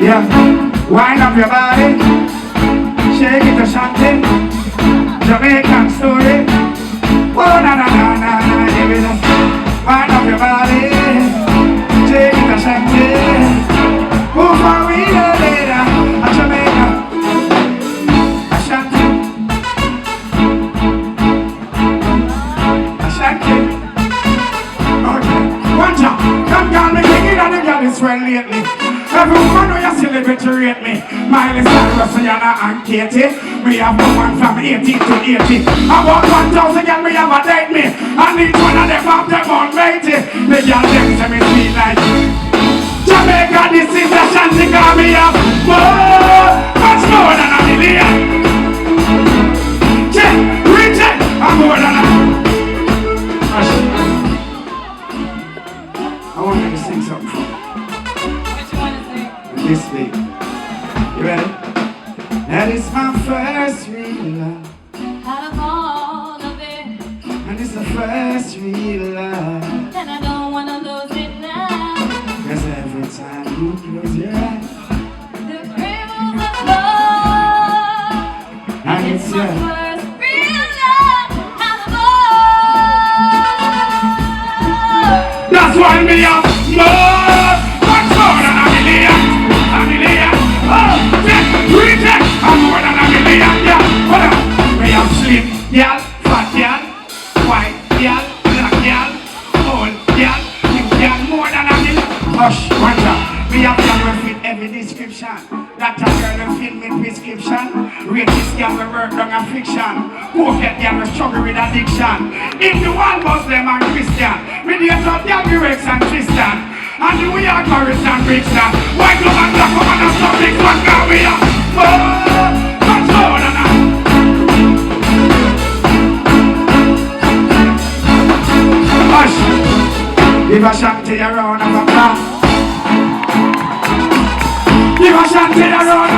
Yeah, wind up your body, shake it Ashanti, Jamaican story. Oh na na na na na, here it is. Wind up your body, shake it Ashanti. Move for we later, a Jamaica, Ashanti, Ashanti. Okay, one job. Come call me king and the girl is well lately. Everyone know you celebrate to rate me. Miley Cyrus, Rihanna and Katie. We have one from 80 to 80. About 1,000 girls we have a date me. And each one of them have their own matey. The girl them say me feel like Jamaica, this is Ashanti, call me up more, much more than a million. Check, recheck, I'm more than a I want you to sing something. This week. You ready? That is my first real love. Out of all of it, And it's the first real love. and I don't wanna lose it now. Cause every time you close your eyes, The thrills of love, and it's it's my your first real love. Out of all, that's why me up more, much more than a million. A million. Oh, check, recheck. I'm more than a million. Yeah, hold on. Me have slim, girl, fat girl, white girl, black girl, old girl, new girl, more than a million. Hush, watch out. Me have girl will fit every description. That a girl will fit me prescription. Racist girl will work down a fiction. Pocket girl will struggle with addiction. If the one Muslim and Christian, me date up girl be Rex and Tristan. And we are Morris and Brixton. White love and black woman and some big one. Now we are more, much more than that. Hush. Give Ashanti a round of applause. Give Ashanti a round of applause.